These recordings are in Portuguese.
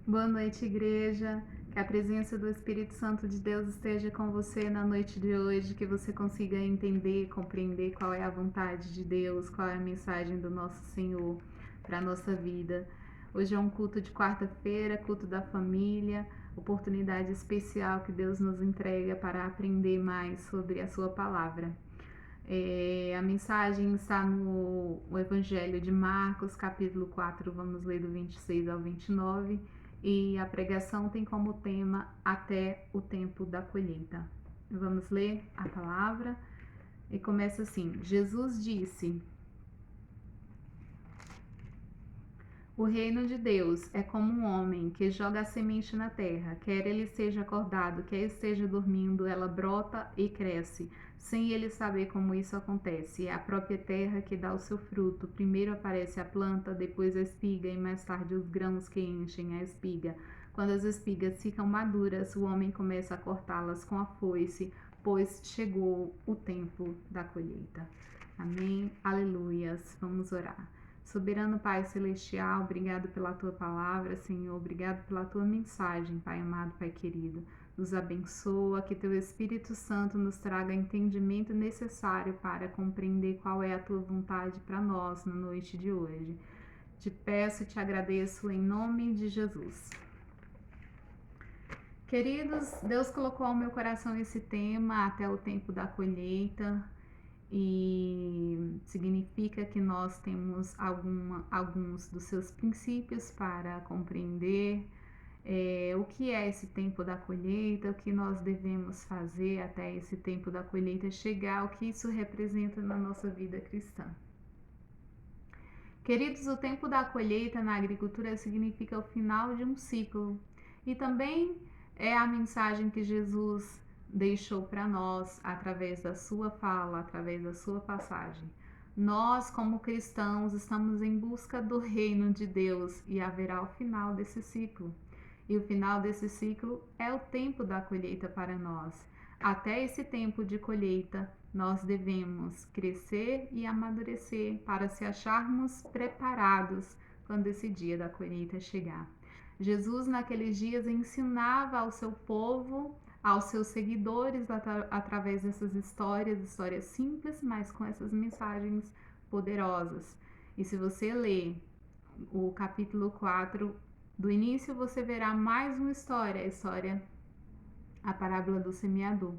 Boa noite, igreja. Que a presença do Espírito Santo de Deus esteja com você na noite de hoje, que você consiga entender, compreender qual é a vontade de Deus, qual é a mensagem do nosso Senhor para a nossa vida. Hoje é um culto de quarta-feira, culto da família, oportunidade especial que Deus nos entrega para aprender mais sobre a sua palavra. A mensagem está no Evangelho de Marcos, capítulo 4, vamos ler do 26 ao 29, e a pregação tem como tema Até o Tempo da Colheita. Vamos ler a palavra e começa assim: Jesus disse: O reino de Deus é como um homem que joga a semente na terra, quer ele esteja acordado, quer esteja dormindo, ela brota e cresce, sem ele saber como isso acontece. É a própria terra que dá o seu fruto. Primeiro aparece a planta, depois a espiga e mais tarde os grãos que enchem a espiga. Quando as espigas ficam maduras, o homem começa a cortá-las com a foice, pois chegou o tempo da colheita. Amém. Aleluias. Vamos orar. Soberano Pai Celestial, obrigado pela Tua palavra, Senhor, obrigado pela Tua mensagem, Pai amado, Pai querido. Nos abençoa, que Teu Espírito Santo nos traga entendimento necessário para compreender qual é a Tua vontade para nós na noite de hoje. Te peço e te agradeço em nome de Jesus. Queridos, Deus colocou ao meu coração esse tema, até o tempo da colheita, e significa que nós temos alguns dos seus princípios para compreender o que é esse tempo da colheita, o que nós devemos fazer até esse tempo da colheita chegar, o que isso representa na nossa vida cristã. Queridos, o tempo da colheita na agricultura significa o final de um ciclo e também é a mensagem que Jesus deixou para nós através da sua fala, através da sua passagem. Nós, como cristãos, estamos em busca do reino de Deus e haverá o final desse ciclo. E o final desse ciclo é o tempo da colheita para nós. Até esse tempo de colheita, nós devemos crescer e amadurecer para se acharmos preparados quando esse dia da colheita chegar. Jesus, naqueles dias, ensinava ao seu povo, aos seus seguidores, através dessas histórias simples, mas com essas mensagens poderosas. E se você ler o capítulo 4, do início, você verá mais uma história, a parábola do semeador.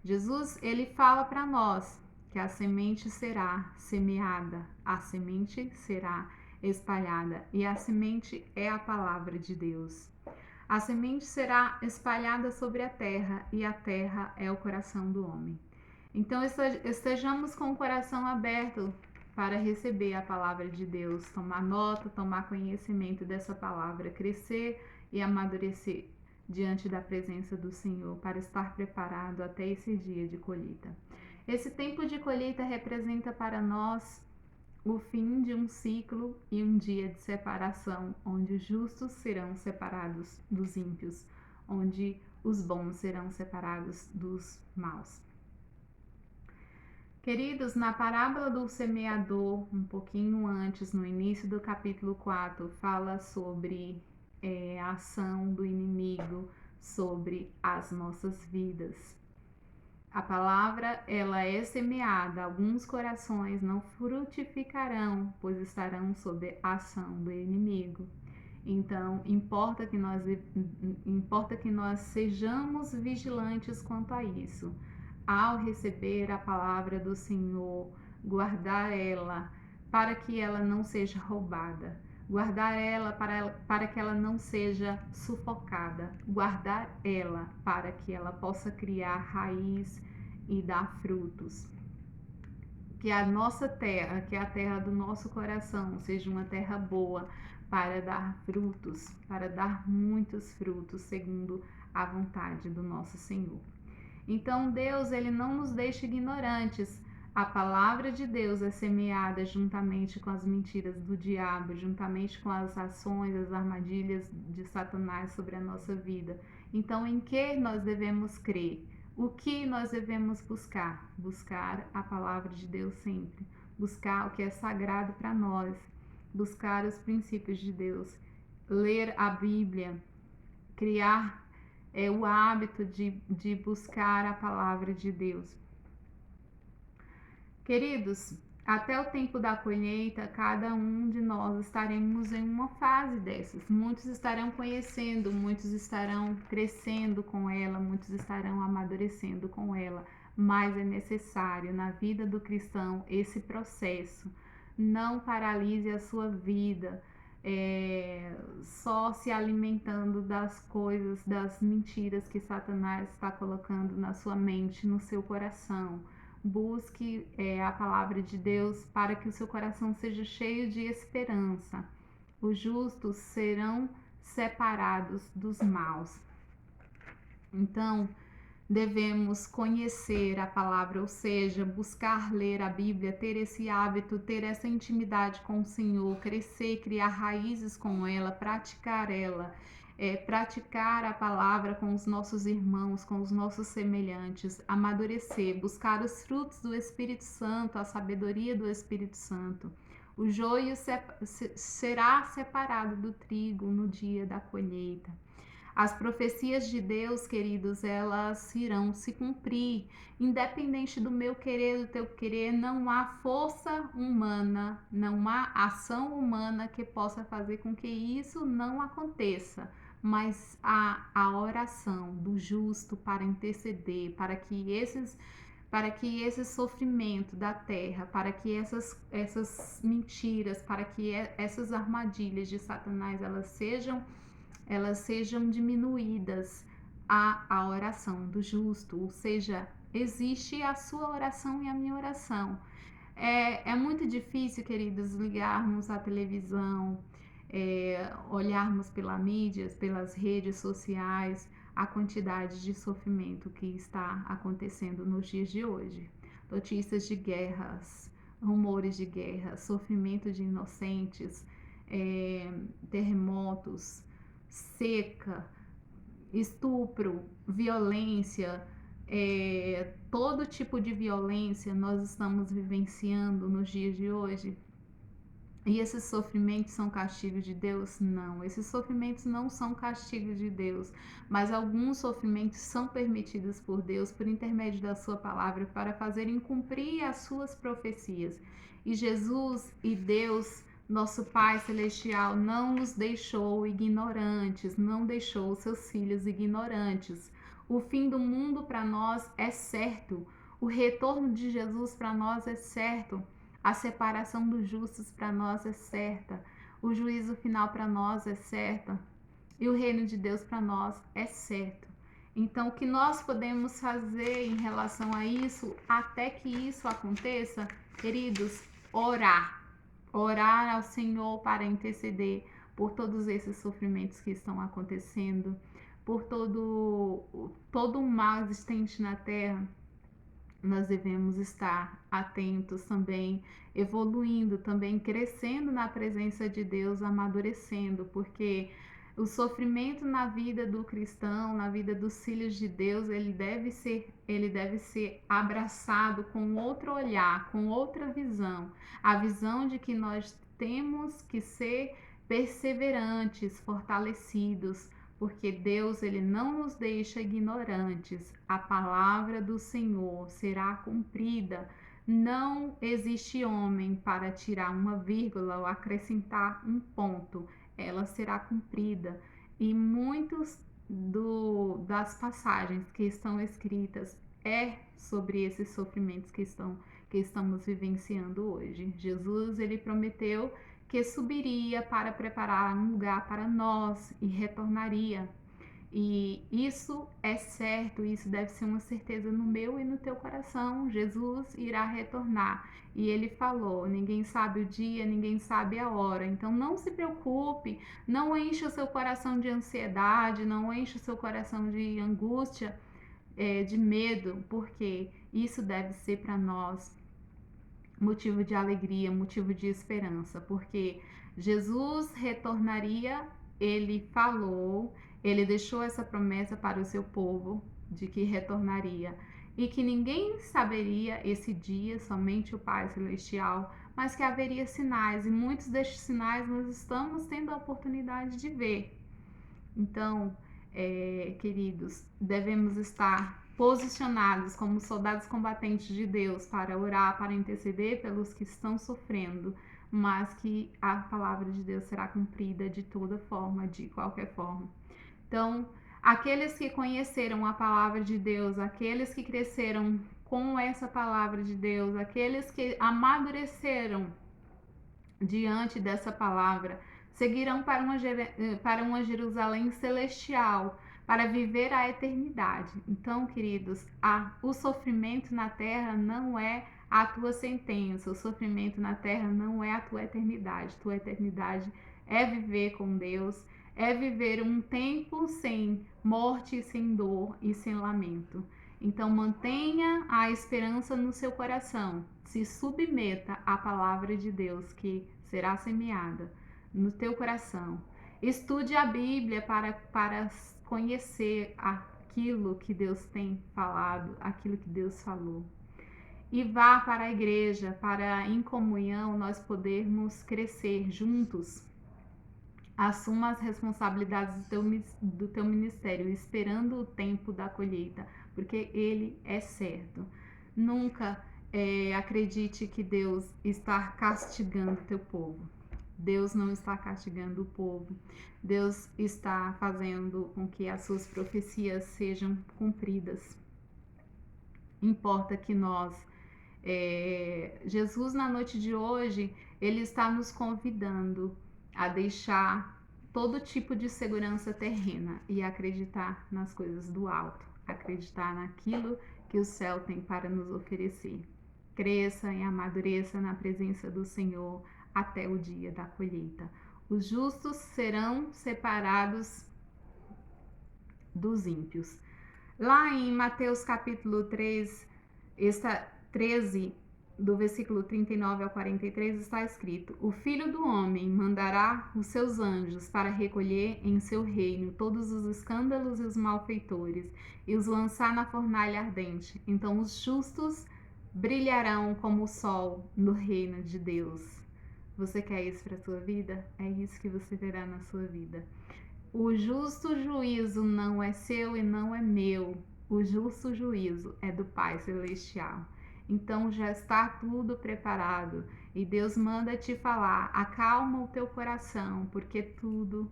Jesus, ele fala para nós que a semente será semeada, a semente será espalhada, e a semente é a palavra de Deus. A semente será espalhada sobre a terra, e a terra é o coração do homem. Então estejamos com o coração aberto para receber a palavra de Deus, tomar nota, tomar conhecimento dessa palavra, crescer e amadurecer diante da presença do Senhor para estar preparado até esse dia de colheita. Esse tempo de colheita representa para nós o fim de um ciclo e um dia de separação, onde os justos serão separados dos ímpios, onde os bons serão separados dos maus. Queridos, na parábola do semeador, um pouquinho antes, no início do capítulo 4, fala sobre a ação do inimigo sobre as nossas vidas. A palavra, ela é semeada, alguns corações não frutificarão, pois estarão sob a ação do inimigo. Então, importa que nós sejamos vigilantes quanto a isso. Ao receber a palavra do Senhor, guardar ela para que ela não seja roubada, guardar ela para que ela não seja sufocada, guardar ela para que ela possa criar raiz e dar frutos. Que a nossa terra, que a terra do nosso coração, seja uma terra boa para dar frutos, para dar muitos frutos, segundo a vontade do nosso Senhor. Então Deus, ele não nos deixa ignorantes. A palavra de Deus é semeada juntamente com as mentiras do diabo, juntamente com as ações, as armadilhas de Satanás sobre a nossa vida. Então, em que nós devemos crer? O que nós devemos buscar? Buscar a palavra de Deus sempre. Buscar o que é sagrado para nós. Buscar os princípios de Deus. ler a Bíblia, criar o hábito de buscar a palavra de Deus. Queridos, até o tempo da colheita, cada um de nós estaremos em uma fase dessas. Muitos estarão conhecendo, muitos estarão crescendo com ela, muitos estarão amadurecendo com ela, mas é necessário na vida do cristão esse processo. Não paralise a sua vida só se alimentando das coisas, das mentiras que Satanás está colocando na sua mente, no seu coração. Busque a palavra de Deus para que o seu coração seja cheio de esperança. Os justos serão separados dos maus. Então, devemos conhecer a palavra, ou seja, buscar ler a Bíblia, ter esse hábito, ter essa intimidade com o Senhor, crescer, criar raízes com ela, praticar a palavra com os nossos irmãos, com os nossos semelhantes, amadurecer, buscar os frutos do Espírito Santo, a sabedoria do Espírito Santo. O joio será separado do trigo no dia da colheita. As profecias de Deus, queridos, elas irão se cumprir. Independente do meu querer, do teu querer, não há força humana, não há ação humana que possa fazer com que isso não aconteça. Mas há a oração do justo para interceder, para que esse sofrimento da terra, para que essas mentiras, para que essas armadilhas de Satanás, elas sejam diminuídas a oração do justo, ou seja, existe a sua oração e a minha oração. É muito difícil, queridos, ligarmos a televisão, olharmos pela mídia, pelas redes sociais, a quantidade de sofrimento que está acontecendo nos dias de hoje. Notícias de guerras, rumores de guerra, sofrimento de inocentes, terremotos, seca, estupro, violência, todo tipo de violência nós estamos vivenciando nos dias de hoje. E esses sofrimentos são castigos de Deus? Não, esses sofrimentos não são castigos de Deus, mas alguns sofrimentos são permitidos por Deus por intermédio da sua palavra para fazerem cumprir as suas profecias. E Jesus e Deus, nosso Pai Celestial, não nos deixou ignorantes, não deixou os seus filhos ignorantes. O fim do mundo para nós é certo, o retorno de Jesus para nós é certo. A separação dos justos para nós é certa, o juízo final para nós é certo e o reino de Deus para nós é certo. Então, o que nós podemos fazer em relação a isso, até que isso aconteça, queridos, orar ao Senhor para interceder por todos esses sofrimentos que estão acontecendo, por todo o mal existente na terra. Nós devemos estar atentos também, evoluindo também, crescendo na presença de Deus, amadurecendo, porque o sofrimento na vida do cristão, na vida dos filhos de Deus, ele deve ser abraçado com outro olhar, com outra visão, a visão de que nós temos que ser perseverantes, fortalecidos, porque Deus, ele não nos deixa ignorantes. A palavra do Senhor será cumprida. Não existe homem para tirar uma vírgula ou acrescentar um ponto. Ela será cumprida. E muitos das passagens que estão escritas sobre esses sofrimentos que estamos vivenciando hoje. Jesus, ele prometeu que subiria para preparar um lugar para nós e retornaria. E isso é certo, isso deve ser uma certeza no meu e no teu coração. Jesus irá retornar. E ele falou, ninguém sabe o dia, ninguém sabe a hora. Então não se preocupe, não encha o seu coração de ansiedade, não encha o seu coração de angústia, de medo, porque isso deve ser para nós motivo de alegria, motivo de esperança, porque Jesus retornaria, ele falou, ele deixou essa promessa para o seu povo de que retornaria e que ninguém saberia esse dia, somente o Pai Celestial, mas que haveria sinais, e muitos destes sinais nós estamos tendo a oportunidade de ver. Então, queridos, devemos estar posicionados como soldados combatentes de Deus para orar, para interceder pelos que estão sofrendo, mas que a palavra de Deus será cumprida de toda forma, de qualquer forma. Então, aqueles que conheceram a palavra de Deus, aqueles que cresceram com essa palavra de Deus, aqueles que amadureceram diante dessa palavra, seguirão para uma Jerusalém celestial, para viver a eternidade. Então, queridos, o sofrimento na terra não é a tua sentença, o sofrimento na terra não é a tua eternidade. Tua eternidade é viver com Deus, é viver um tempo sem morte, sem dor e sem lamento. Então, mantenha a esperança no seu coração. Se submeta à palavra de Deus que será semeada no teu coração. Estude a Bíblia para conhecer aquilo que Deus tem falado, aquilo que Deus falou. E vá para a igreja, para em comunhão nós podermos crescer juntos. Assuma as responsabilidades do teu ministério, esperando o tempo da colheita, porque ele é certo. Nunca acredite que Deus está castigando o teu povo. Deus não está castigando o povo. Deus está fazendo com que as suas profecias sejam cumpridas. Importa que nós... Jesus, na noite de hoje, ele está nos convidando a deixar todo tipo de segurança terrena e acreditar nas coisas do alto, acreditar naquilo que o céu tem para nos oferecer. Cresça e amadureça na presença do Senhor até o dia da colheita. Os justos serão separados dos ímpios. Lá em Mateus capítulo 13, do versículo 39 ao 43, está escrito: O Filho do Homem mandará os seus anjos para recolher em seu reino todos os escândalos e os malfeitores e os lançar na fornalha ardente. Então os justos brilharão como o sol no reino de Deus. Você quer isso para a sua vida? É isso que você terá na sua vida. O justo juízo não é seu e não é meu. O justo juízo é do Pai Celestial. Então já está tudo preparado e Deus manda te falar: acalma o teu coração, porque tudo,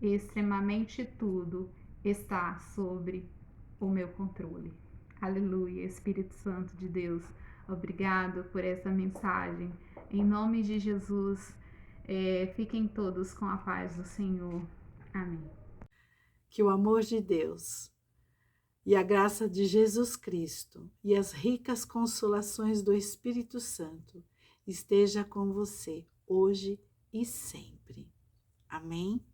extremamente tudo, está sobre o meu controle. Aleluia, Espírito Santo de Deus, obrigado por essa mensagem. Em nome de Jesus, fiquem todos com a paz do Senhor. Amém. Que o amor de Deus e a graça de Jesus Cristo e as ricas consolações do Espírito Santo esteja com você hoje e sempre. Amém?